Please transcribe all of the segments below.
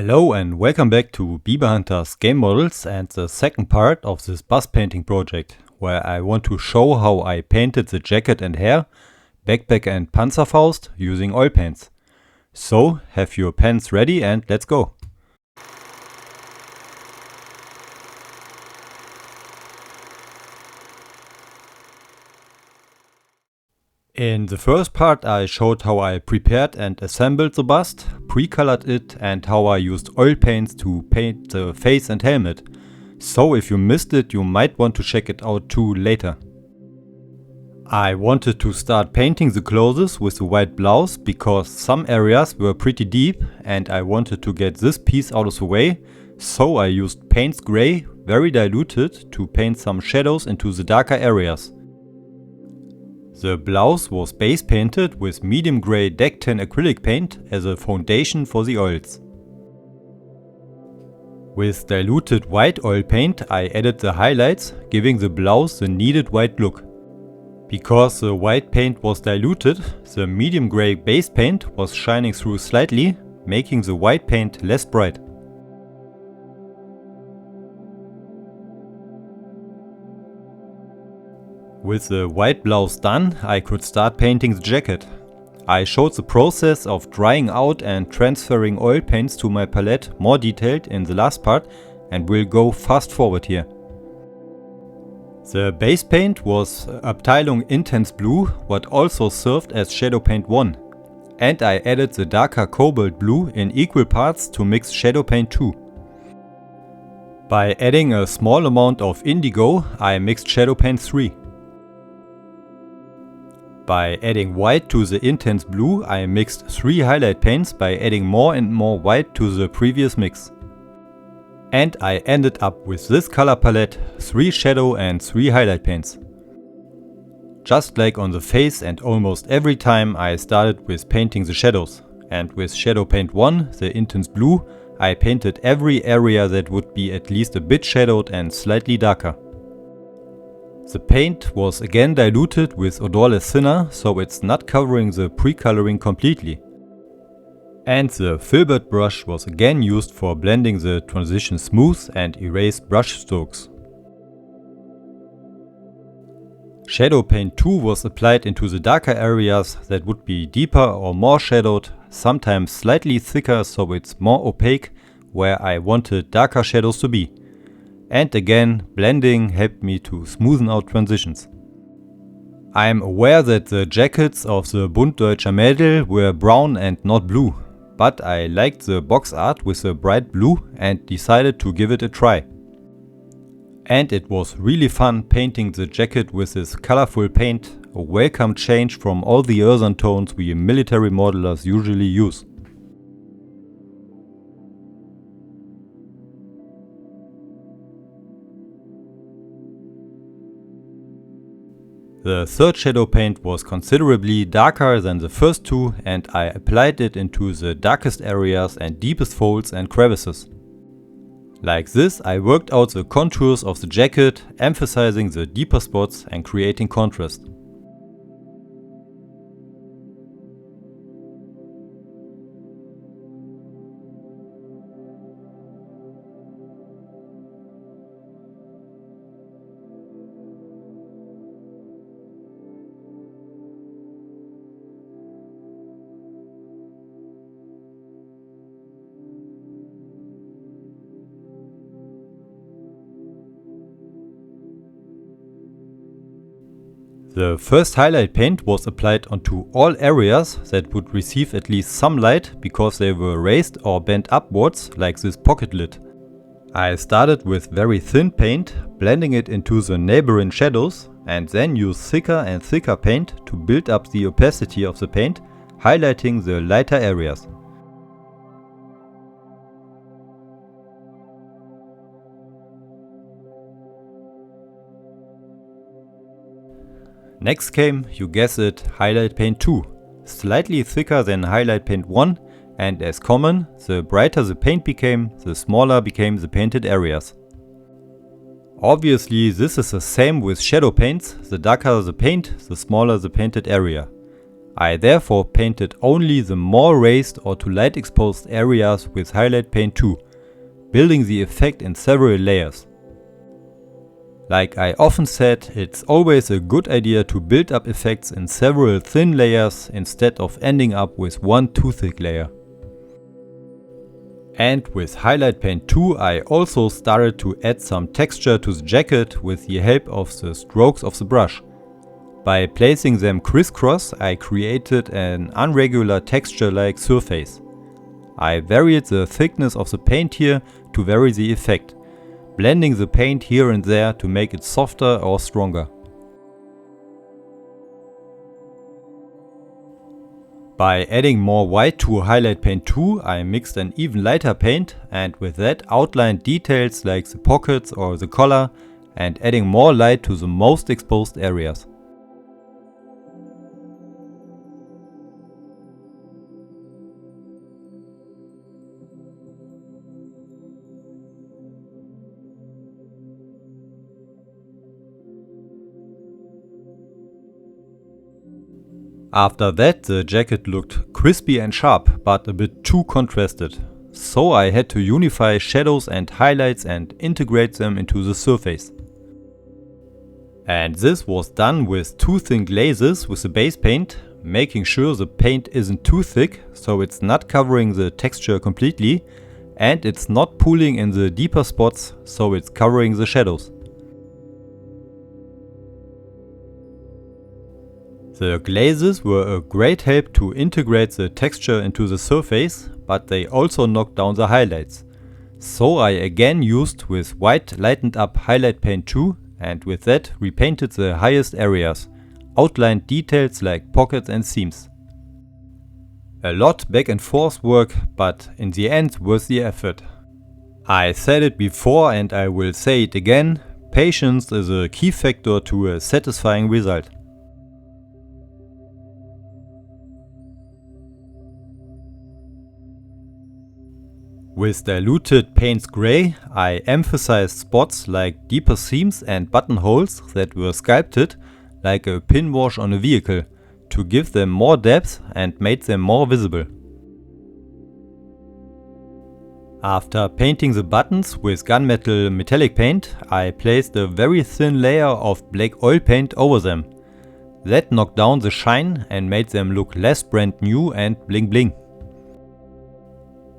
Hello and welcome back to Beaver Hunter's game models and the second part of this bust painting project, where I want to show how I painted the jacket and hair, backpack and Panzerfaust using oil paints. So have your pens ready and let's go! In the first part I showed how I prepared and assembled the bust, pre-colored it and how I used oil paints to paint the face and helmet. So if you missed it, you might want to check it out too later. I wanted to start painting the clothes with the white blouse because some areas were pretty deep and I wanted to get this piece out of the way, so I used Payne's Grey, very diluted, to paint some shadows into the darker areas. The blouse was base painted with medium grey Deck 10 acrylic paint as a foundation for the oils. With diluted white oil paint I added the highlights, giving the blouse the needed white look. Because the white paint was diluted, the medium grey base paint was shining through slightly, making the white paint less bright. With the white blouse done, I could start painting the jacket. I showed the process of drying out and transferring oil paints to my palette more detailed in the last part and will go fast forward here. The base paint was Abteilung Intense Blue, what also served as Shadow Paint 1. And I added the darker cobalt blue in equal parts to mix Shadow Paint 2. By adding a small amount of indigo, I mixed Shadow Paint 3. By adding white to the intense blue, I mixed 3 highlight paints by adding more and more white to the previous mix. And I ended up with this color palette, 3 shadow and 3 highlight paints. Just like on the face, and almost every time I started with painting the shadows. And with Shadow Paint 1, the intense blue, I painted every area that would be at least a bit shadowed and slightly darker. The paint was again diluted with odorless thinner, so it's not covering the pre-coloring completely. And the filbert brush was again used for blending the transition smooth and erase brush strokes. Shadow Paint 2 was applied into the darker areas that would be deeper or more shadowed, sometimes slightly thicker so it's more opaque where I wanted darker shadows to be. And again, blending helped me to smoothen out transitions. I'm aware that the jackets of the Bund Deutscher Mädel were brown and not blue, but I liked the box art with the bright blue and decided to give it a try. And it was really fun painting the jacket with this colorful paint, a welcome change from all the earthen tones we military modelers usually use. The third shadow paint was considerably darker than the first two and I applied it into the darkest areas and deepest folds and crevices. Like this I worked out the contours of the jacket, emphasizing the deeper spots and creating contrast. The first highlight paint was applied onto all areas that would receive at least some light because they were raised or bent upwards like this pocket lid. I started with very thin paint, blending it into the neighboring shadows and then used thicker and thicker paint to build up the opacity of the paint, highlighting the lighter areas. Next came, you guess it, Highlight Paint 2, slightly thicker than Highlight Paint 1 and as common, the brighter the paint became, the smaller became the painted areas. Obviously this is the same with shadow paints, the darker the paint, the smaller the painted area. I therefore painted only the more raised or to light exposed areas with highlight paint 2, building the effect in several layers. Like I often said, it's always a good idea to build up effects in several thin layers instead of ending up with one too thick layer. And with highlight paint 2 I also started to add some texture to the jacket with the help of the strokes of the brush. By placing them crisscross I created an irregular texture-like surface. I varied the thickness of the paint here to vary the effect, blending the paint here and there to make it softer or stronger. By adding more white to highlight paint 2 I mixed an even lighter paint and with that outlined details like the pockets or the collar and adding more light to the most exposed areas. After that the jacket looked crispy and sharp, but a bit too contrasted. So I had to unify shadows and highlights and integrate them into the surface. And this was done with two thin glazes with the base paint, making sure the paint isn't too thick so it's not covering the texture completely and it's not pooling in the deeper spots so it's covering the shadows. The glazes were a great help to integrate the texture into the surface, but they also knocked down the highlights. So I again used with white lightened up highlight paint 2 and with that repainted the highest areas, outlined details like pockets and seams. A lot back and forth work, but in the end worth the effort. I said it before and I will say it again, patience is a key factor to a satisfying result. With diluted paints gray, I emphasized spots like deeper seams and buttonholes that were sculpted like a pin wash on a vehicle to give them more depth and made them more visible. After painting the buttons with gunmetal metallic paint, I placed a very thin layer of black oil paint over them. That knocked down the shine and made them look less brand new and bling bling.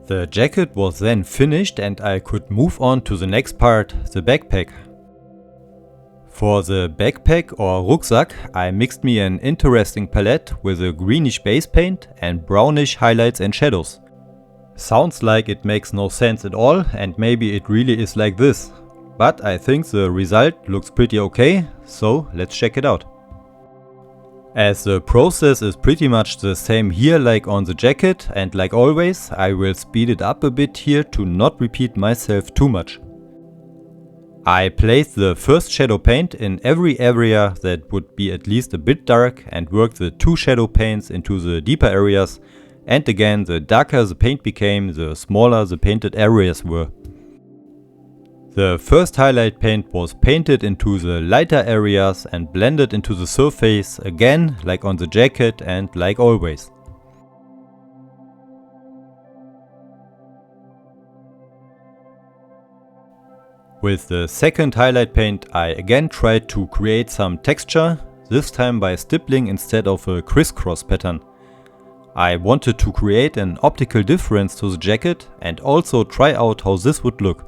The jacket was then finished and I could move on to the next part, the backpack. For the backpack or rucksack I mixed me an interesting palette with a greenish base paint and brownish highlights and shadows. Sounds like it makes no sense at all and maybe it really is like this. But I think the result looks pretty okay, so let's check it out. As the process is pretty much the same here like on the jacket and like always I will speed it up a bit here to not repeat myself too much. I placed the first shadow paint in every area that would be at least a bit dark and worked the two shadow paints into the deeper areas, and again the darker the paint became the smaller the painted areas were. The first highlight paint was painted into the lighter areas and blended into the surface again like on the jacket and like always. With the second highlight paint I again tried to create some texture, this time by stippling instead of a crisscross pattern. I wanted to create an optical difference to the jacket and also try out how this would look.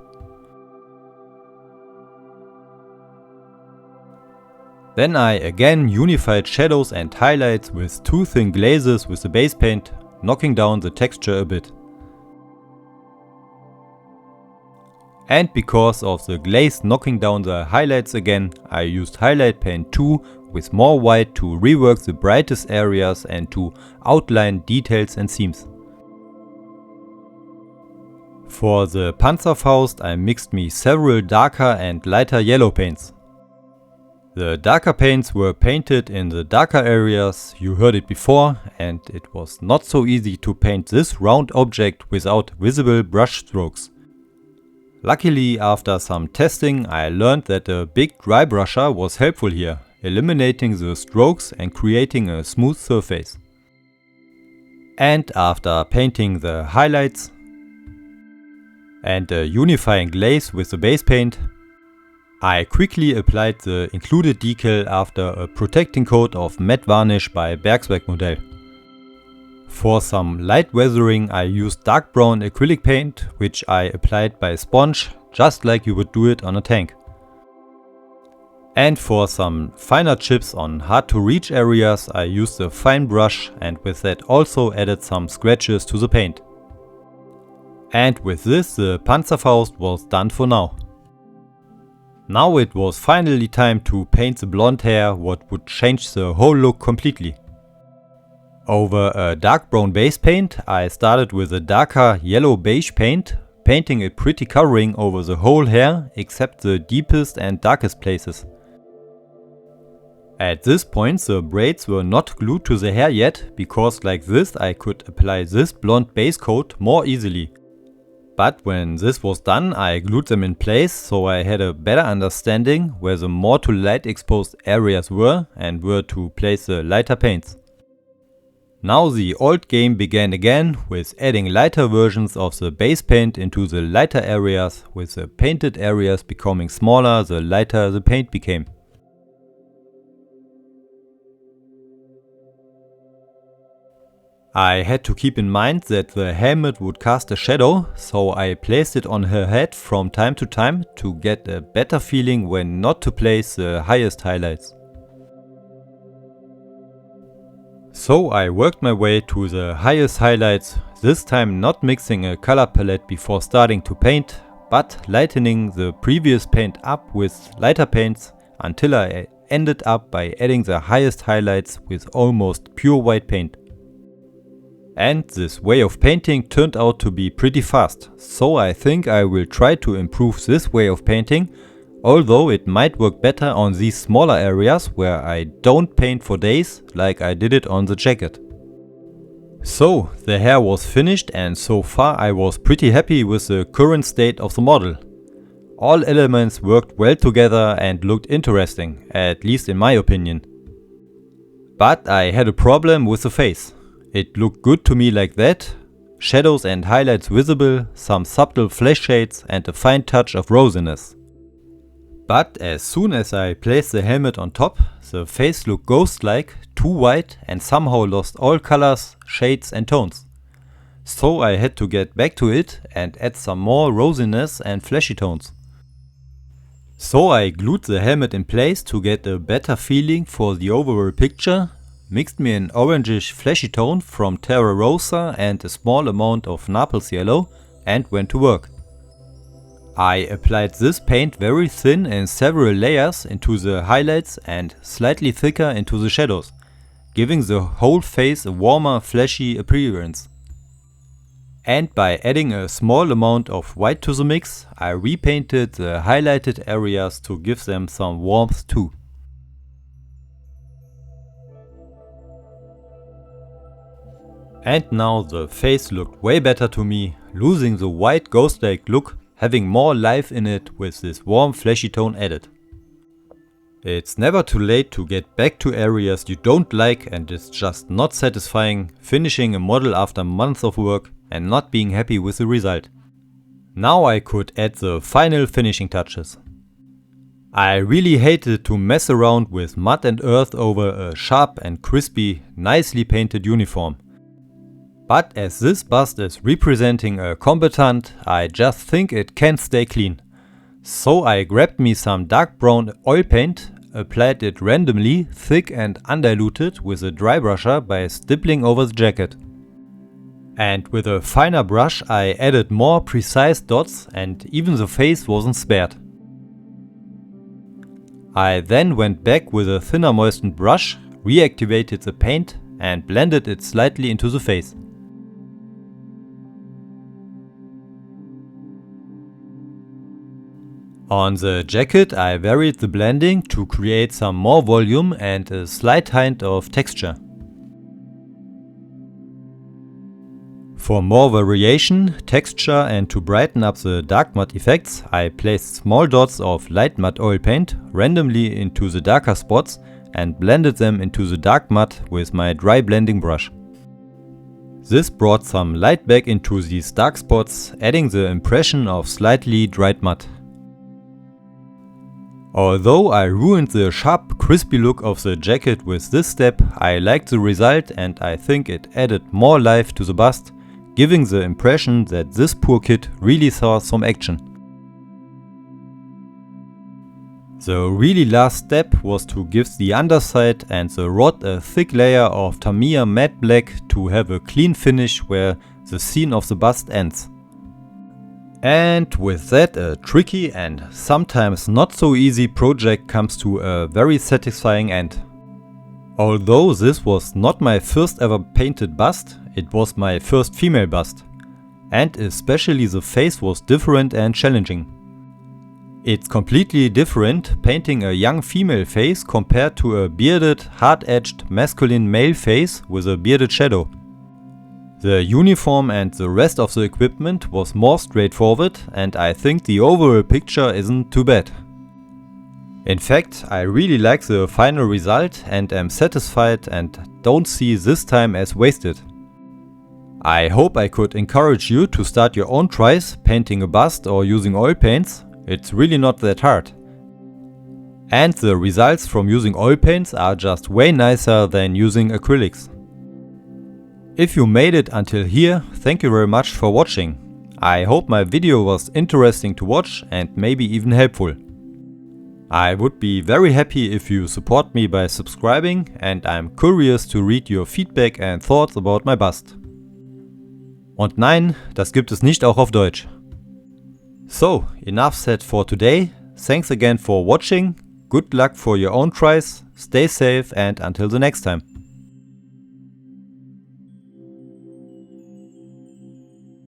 Then I again unified shadows and highlights with two thin glazes with the base paint, knocking down the texture a bit. And because of the glaze knocking down the highlights again, I used highlight paint 2 with more white to rework the brightest areas and to outline details and seams. For the Panzerfaust I mixed me several darker and lighter yellow paints. The darker paints were painted in the darker areas, you heard it before, and it was not so easy to paint this round object without visible brush strokes. Luckily, after some testing I learned that a big dry brusher was helpful here, eliminating the strokes and creating a smooth surface. And after painting the highlights and a unifying glaze with the base paint, I quickly applied the included decal after a protecting coat of matte varnish by Bergswerk Modell. For some light weathering I used dark brown acrylic paint, which I applied by sponge, just like you would do it on a tank. And for some finer chips on hard to reach areas I used a fine brush, and with that also added some scratches to the paint. And with this the Panzerfaust was done for now. Now it was finally time to paint the blonde hair, what would change the whole look completely. Over a dark brown base paint I started with a darker yellow beige paint, painting it pretty covering over the whole hair except the deepest and darkest places. At this point the braids were not glued to the hair yet, because like this I could apply this blonde base coat more easily. But when this was done I glued them in place, so I had a better understanding where the more to light exposed areas were and where to place the lighter paints. Now the old game began again with adding lighter versions of the base paint into the lighter areas, with the painted areas becoming smaller the lighter the paint became. I had to keep in mind that the helmet would cast a shadow, so I placed it on her head from time to time to get a better feeling when not to place the highest highlights. So I worked my way to the highest highlights, this time not mixing a color palette before starting to paint, but lightening the previous paint up with lighter paints until I ended up by adding the highest highlights with almost pure white paint. And this way of painting turned out to be pretty fast, so I think I will try to improve this way of painting, although it might work better on these smaller areas where I don't paint for days like I did it on the jacket. So the hair was finished, and so far I was pretty happy with the current state of the model. All elements worked well together and looked interesting, at least in my opinion. But I had a problem with the face. It looked good to me like that, shadows and highlights visible, some subtle flesh shades and a fine touch of rosiness. But as soon as I placed the helmet on top, the face looked ghost-like, too white, and somehow lost all colors, shades and tones. So I had to get back to it and add some more rosiness and fleshy tones. So I glued the helmet in place to get a better feeling for the overall picture, mixed me an orangish fleshy tone from Terra Rosa and a small amount of Naples yellow, and went to work. I applied this paint very thin in several layers into the highlights and slightly thicker into the shadows, giving the whole face a warmer fleshy appearance. And by adding a small amount of white to the mix, I repainted the highlighted areas to give them some warmth too. And now the face looked way better to me, losing the white ghost-like look, having more life in it with this warm fleshy tone added. It's never too late to get back to areas you don't like, and it's just not satisfying finishing a model after months of work and not being happy with the result. Now I could add the final finishing touches. I really hated to mess around with mud and earth over a sharp and crispy, nicely painted uniform. But as this bust is representing a combatant, I just think it can stay clean. So I grabbed me some dark brown oil paint, applied it randomly, thick and undiluted with a dry brusher by stippling over the jacket. And with a finer brush I added more precise dots, and even the face wasn't spared. I then went back with a thinner moistened brush, reactivated the paint and blended it slightly into the face. On the jacket I varied the blending to create some more volume and a slight hint of texture. For more variation, texture and to brighten up the dark matte effects, I placed small dots of light matte oil paint randomly into the darker spots and blended them into the dark matte with my dry blending brush. This brought some light back into these dark spots, adding the impression of slightly dried mud. Although I ruined the sharp, crispy look of the jacket with this step, I liked the result and I think it added more life to the bust, giving the impression that this poor kid really saw some action. The really last step was to give the underside and the rod a thick layer of Tamiya matte black to have a clean finish where the scene of the bust ends. And with that, a tricky and sometimes not so easy project comes to a very satisfying end. Although this was not my first ever painted bust, it was my first female bust. And especially the face was different and challenging. It's completely different painting a young female face compared to a bearded, hard-edged masculine male face with a bearded shadow. The uniform and the rest of the equipment was more straightforward and I think the overall picture isn't too bad. In fact, I really like the final result and am satisfied and don't see this time as wasted. I hope I could encourage you to start your own tries painting a bust or using oil paints. It's really not that hard. And the results from using oil paints are just way nicer than using acrylics. If you made it until here, thank you very much for watching. I hope my video was interesting to watch and maybe even helpful. I would be very happy if you support me by subscribing and I'm curious to read your feedback and thoughts about my bust. Und nein, das gibt es nicht auch auf Deutsch. So, enough said for today. Thanks again for watching, good luck for your own tries, stay safe and until the next time.